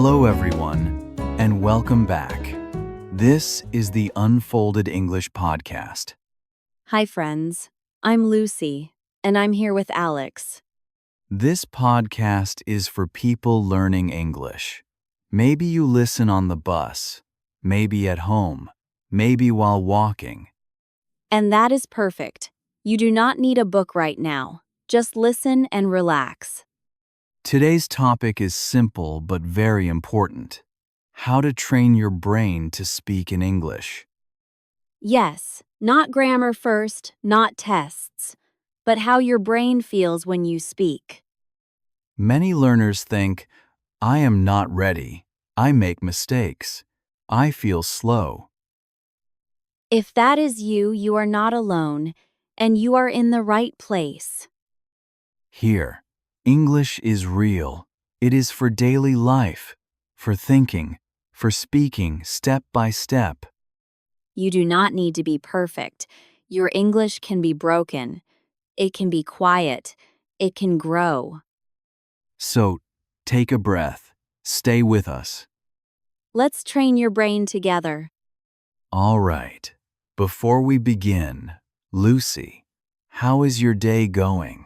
Hello everyone, and welcome back. This is the Unfolded English Podcast. Hi, friends. I'm Lucy, and I'm here with Alex. This podcast is for people learning English. Maybe you listen on the bus, maybe at home, maybe while walking. And that is perfect. You do not need a book right now. Just listen and relax. Today's topic is simple but very important. How to train your brain to speak in English. Yes, not grammar first, not tests, but how your brain feels when you speak. Many learners think, I am not ready. I make mistakes. I feel slow. If that is you, you are not alone, and you are in the right place. Here, English is real. It is for daily life, for thinking, for speaking step by step. You do not need to be perfect. Your English can be broken. It can be quiet. It can grow. So, take a breath. Stay with us. Let's train your brain together. All right. Before we begin, Lucy, how is your day going?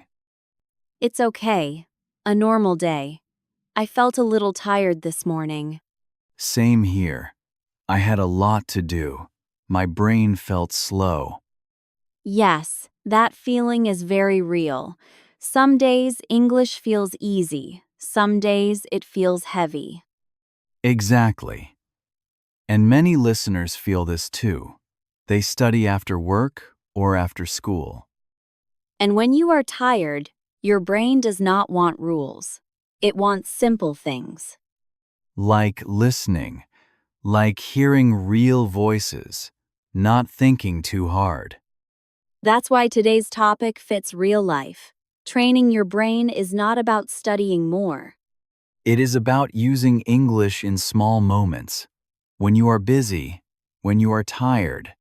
It's okay. A normal day. I felt a little tired this morning. Same here. I had a lot to do. My brain felt slow. Yes, that feeling is very real. Some days English feels easy. Some days it feels heavy. Exactly. And many listeners feel this too. They study after work or after school. And when you are tired, your brain does not want rules. It wants simple things. Like listening, like hearing real voices, not thinking too hard. That's why today's topic fits real life. Training your brain is not about studying more. It is about using English in small moments, when you are busy, when you are tired.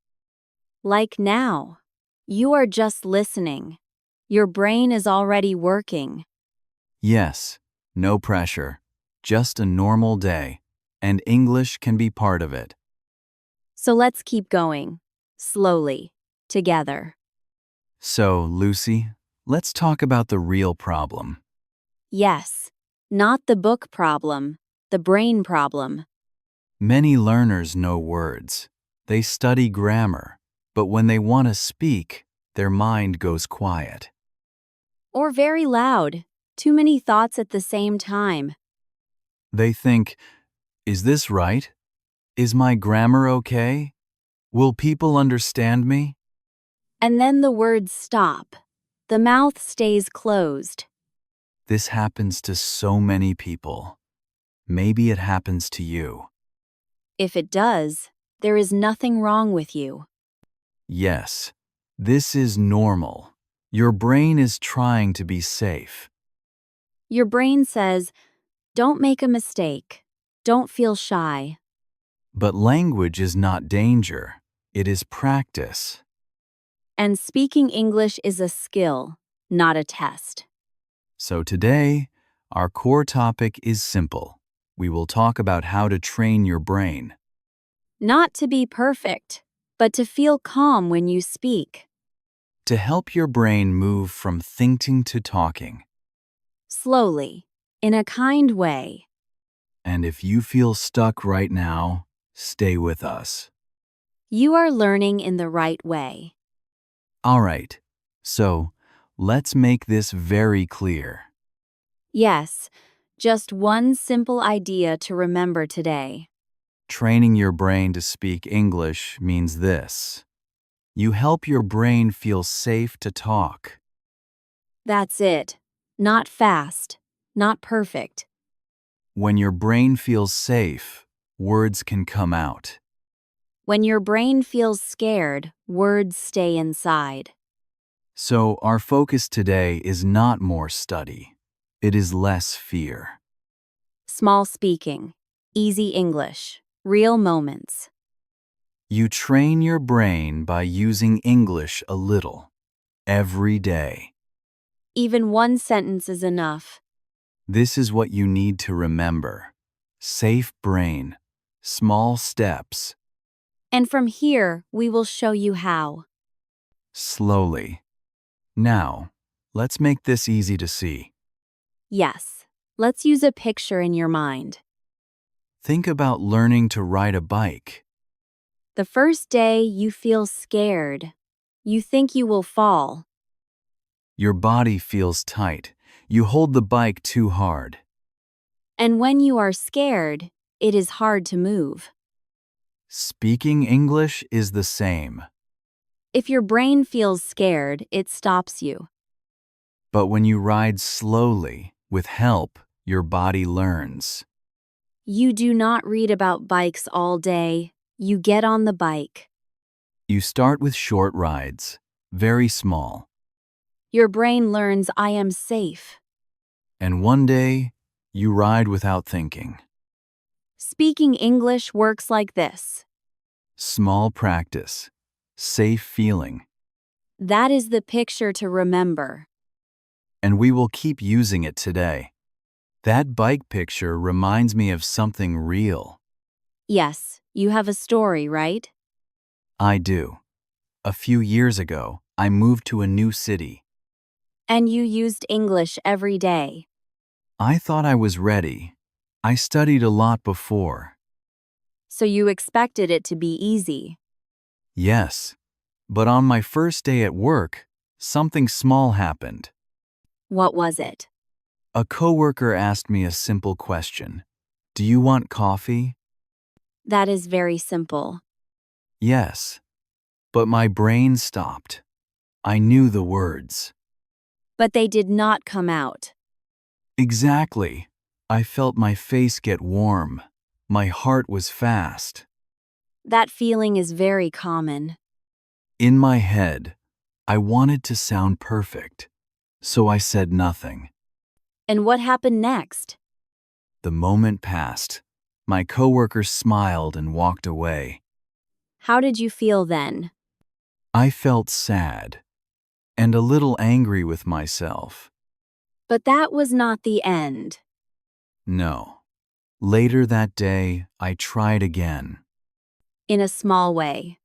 Like now. You are just listening. Your brain is already working. Yes, no pressure, just a normal day, and English can be part of it. So let's keep going. Slowly. Together. So, Lucy, let's talk about the real problem. Yes. Not the book problem. The brain problem. Many learners know words. They study grammar, but when they want to speak, their mind goes quiet. Or very loud. Too many thoughts at the same time. They think, is this right? Is my grammar okay? Will people understand me? And then the words stop. The mouth stays closed. This happens to so many people. Maybe it happens to you. If it does, there is nothing wrong with you. Yes, this is normal. Your brain is trying to be safe. Your brain says, don't make a mistake. Don't feel shy. But language is not danger. It is practice. And speaking English is a skill, not a test. So today, our core topic is simple. We will talk about how to train your brain. Not to be perfect, but to feel calm when you speak. To help your brain move from thinking to talking. Slowly, in a kind way. And if you feel stuck right now, stay with us. You are learning in the right way. All right, so let's make this very clear. Yes, just one simple idea to remember today. Training your brain to speak English means this. You help your brain feel safe to talk. That's it. Not fast, not perfect. When your brain feels safe, words can come out. When your brain feels scared, words stay inside. So our focus today is not more study. It is less fear. Small speaking, easy English, real moments. You train your brain by using English a little, every day. Even one sentence is enough. This is what you need to remember. Safe brain. Small steps. And from here, we will show you how. Slowly. Now, let's make this easy to see. Yes, let's use a picture in your mind. Think about learning to ride a bike. The first day, you feel scared. You think you will fall. Your body feels tight. You hold the bike too hard. And when you are scared, it is hard to move. Speaking English is the same. If your brain feels scared, it stops you. But when you ride slowly, with help, your body learns. You do not read about bikes all day. You get on the bike. You start with short rides, very small. Your brain learns I am safe. And one day, you ride without thinking. Speaking English works like this. Small practice, safe feeling, That is the picture to remember. and we will keep using it today. That bike picture reminds me of something real. Yes, you have a story, right? I do. A few years ago, I moved to a new city. And you used English every day. I thought I was ready. I studied a lot before. So you expected it to be easy. Yes, but on my first day at work, something small happened. What was it? A coworker asked me a simple question. Do you want coffee? That is very simple. Yes. But my brain stopped. I knew the words. But they did not come out. Exactly. I felt my face get warm. My heart was fast. That feeling is very common. In my head, I wanted to sound perfect, so I said nothing. And what happened next? The moment passed. My coworker smiled and walked away. How did you feel then? I felt sad and a little angry with myself. But that was not the end. No. Later that day, I tried again. In a small way.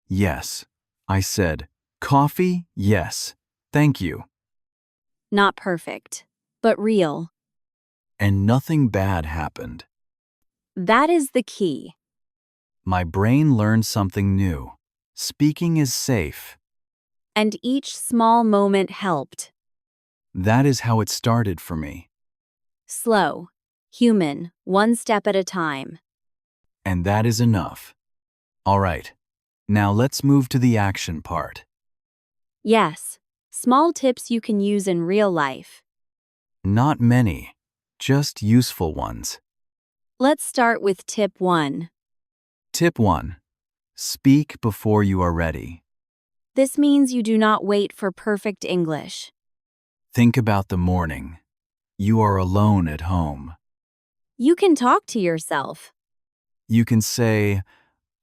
Yes, I said. Coffee? Yes. Thank you. Not perfect, but real. And nothing bad happened. That is the key. My brain learned something new. Speaking is safe. And each small moment helped. That is how it started for me. Slow, human, one step at a time. And that is enough. All right. Now let's move to the action part. Yes, small tips you can use in real life. Not many, just useful ones. Let's start with tip 1. Tip 1. Speak before you are ready. This means you do not wait for perfect English. Think about the morning. You are alone at home. You can talk to yourself. You can say,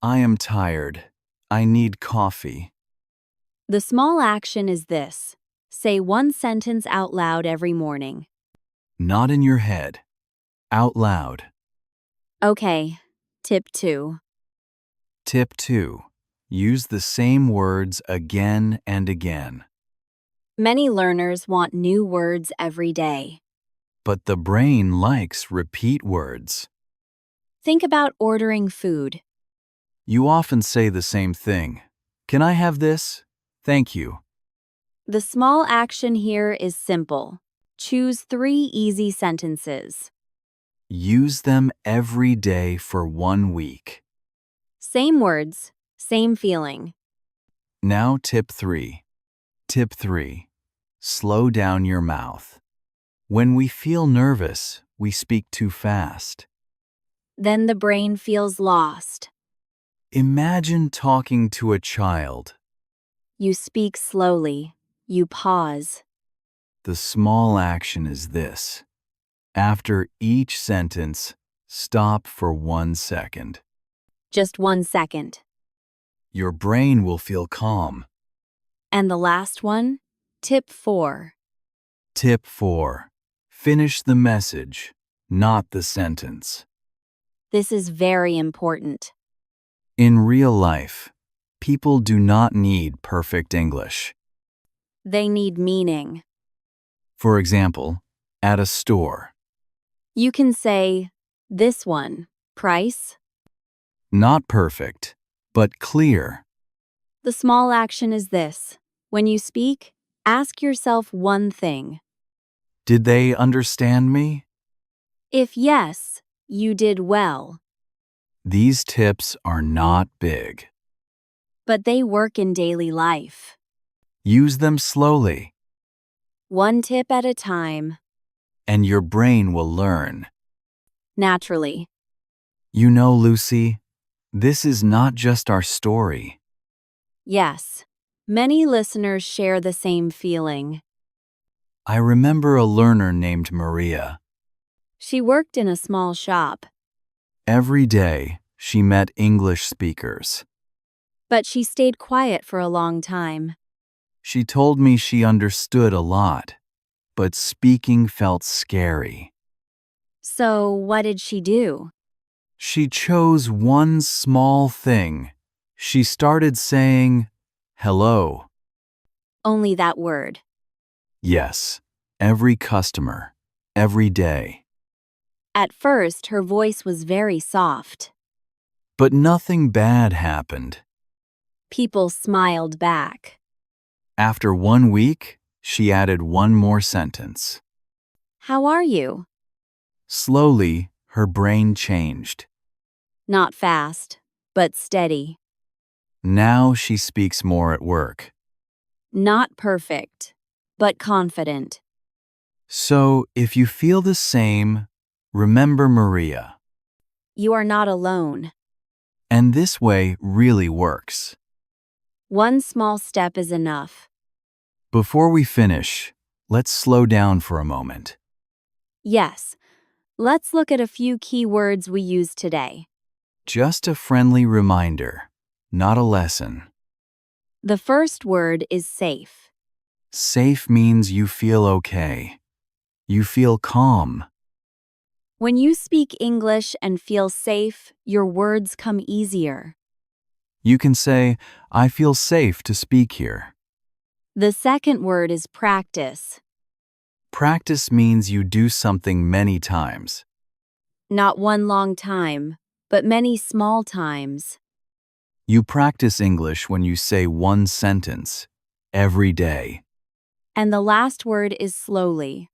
I am tired. I need coffee. The small action is this. Say one sentence out loud every morning. Not in your head. Out loud. Okay, tip 2. Tip 2. Use the same words again and again. Many learners want new words every day. But the brain likes repeat words. Think about ordering food. You often say the same thing. Can I have this? Thank you. The small action here is simple. Choose 3 easy sentences. Use them every day for 1 week. Same words, same feeling. Now tip 3. Tip 3. Slow down your mouth. When we feel nervous, we speak too fast. Then the brain feels lost. Imagine talking to a child. You speak slowly. You pause. The small action is this. After each sentence, stop for 1 second. Just 1 second. Your brain will feel calm. And the last one, tip 4. Tip 4. Finish the message, not the sentence. This is very important. In real life, people do not need perfect English. They need meaning. For example, at a store, You can say, this one, price. not perfect, but clear. The small action is this. When you speak, ask yourself one thing. Did they understand me? If yes, you did well. These tips are not big. But they work in daily life. Use them slowly, One tip at a time, and your brain will learn. naturally. You know, Lucy, this is not just our story. Yes, many listeners share the same feeling. I remember a learner named Maria. She worked in a small shop, Every day, she met English speakers. but she stayed quiet for a long time. She told me she understood a lot, but speaking felt scary. So, what did she do? She chose one small thing. She started saying, hello. Only that word. Yes, every customer, every day. At first, her voice was very soft. But nothing bad happened. People smiled back. After 1 week, she added one more sentence. How are you? Slowly, her brain changed. Not fast, but steady. Now she speaks more at work. Not perfect, but confident. So, if you feel the same, remember Maria. You are not alone. And this way really works. One small step is enough. Before we finish, let's slow down for a moment. Yes, let's look at a few key words we use today. Just a friendly reminder, not a lesson. The first word is safe. Safe means you feel okay. You feel calm. When you speak English and feel safe, your words come easier. You can say, I feel safe to speak here. The second word is practice. Practice means you do something many times. Not one long time, but many small times. You practice English when you say one sentence every day. And the last word is slowly.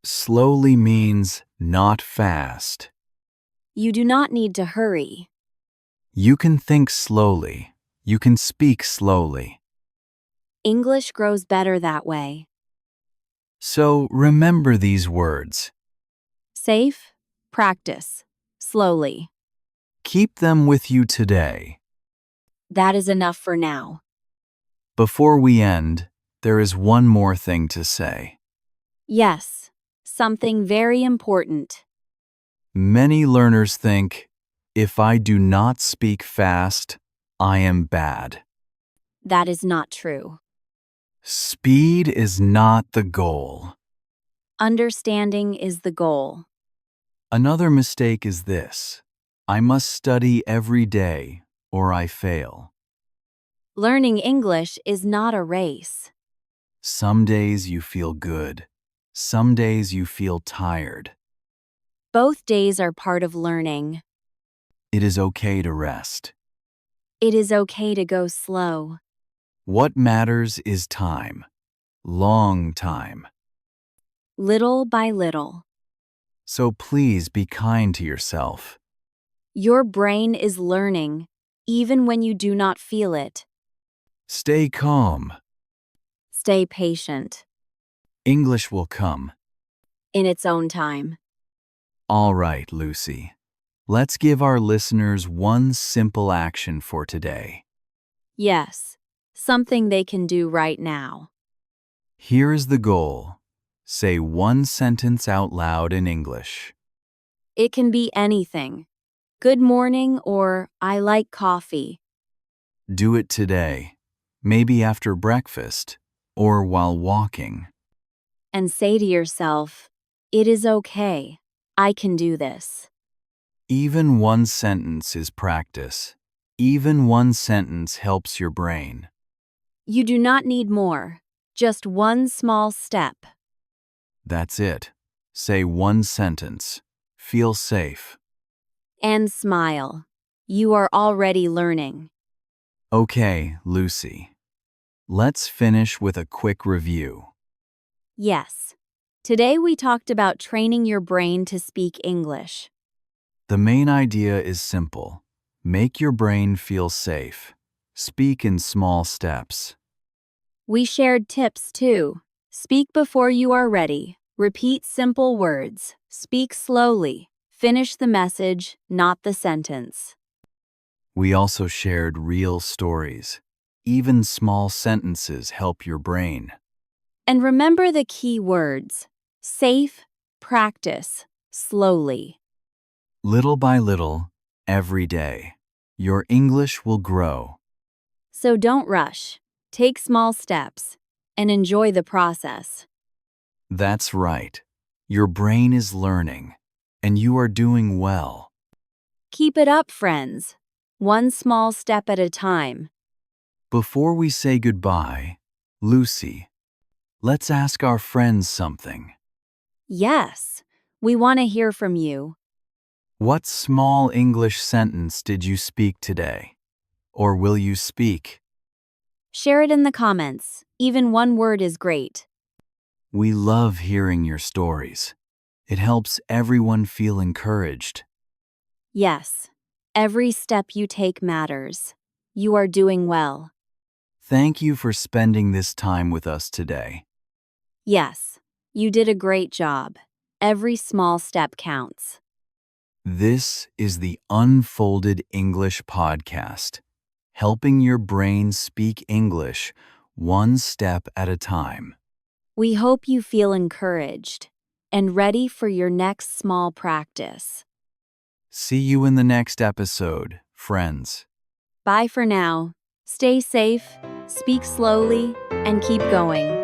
Slowly means not fast. You do not need to hurry. You can think slowly. You can speak slowly. English grows better that way. So remember these words. Safe, practice, slowly. Keep them with you today. That is enough for now. Before we end, there is one more thing to say. Yes, something very important. Many learners think, if I do not speak fast, I am bad. That is not true. Speed is not the goal. Understanding is the goal. Another mistake is this: I must study every day or I fail. Learning English is not a race. Some days you feel good. Some days you feel tired. Both days are part of learning. It is okay to rest. It is okay to go slow. What matters is time. Long time. Little by little. So please be kind to yourself. Your brain is learning, even when you do not feel it. Stay calm. Stay patient. English will come. In its own time. All right, Lucy. Let's give our listeners one simple action for today. Yes, something they can do right now. Here is the goal. Say one sentence out loud in English. It can be anything. Good morning or I like coffee. Do it today, maybe after breakfast or while walking. And say to yourself, it is okay. I can do this. Even one sentence is practice. Even one sentence helps your brain. You do not need more, just one small step. That's it. Say one sentence. Feel safe. And smile. You are already learning. Okay, Lucy. Let's finish with a quick review. Yes. Today we talked about training your brain to speak English. The main idea is simple. Make your brain feel safe. Speak in small steps. We shared tips too. Speak before you are ready. Repeat simple words. Speak slowly. Finish the message, not the sentence. We also shared real stories. Even small sentences help your brain. And remember the key words: safe, practice, slowly. Little by little, every day, your English will grow. So don't rush. Take small steps and enjoy the process. That's right. Your brain is learning, and you are doing well. Keep it up, friends. One small step at a time. Before we say goodbye, Lucy, let's ask our friends something. Yes, we want to hear from you. What small English sentence did you speak today? Or will you speak? Share it in the comments. Even one word is great. We love hearing your stories. It helps everyone feel encouraged. Yes, every step you take matters. You are doing well. Thank you for spending this time with us today. Yes, you did a great job. Every small step counts. This is the Unfolded English Podcast, helping your brain speak English one step at a time. We hope you feel encouraged and ready for your next small practice. See you in the next episode, friends. Bye for now. Stay safe, speak slowly, and keep going.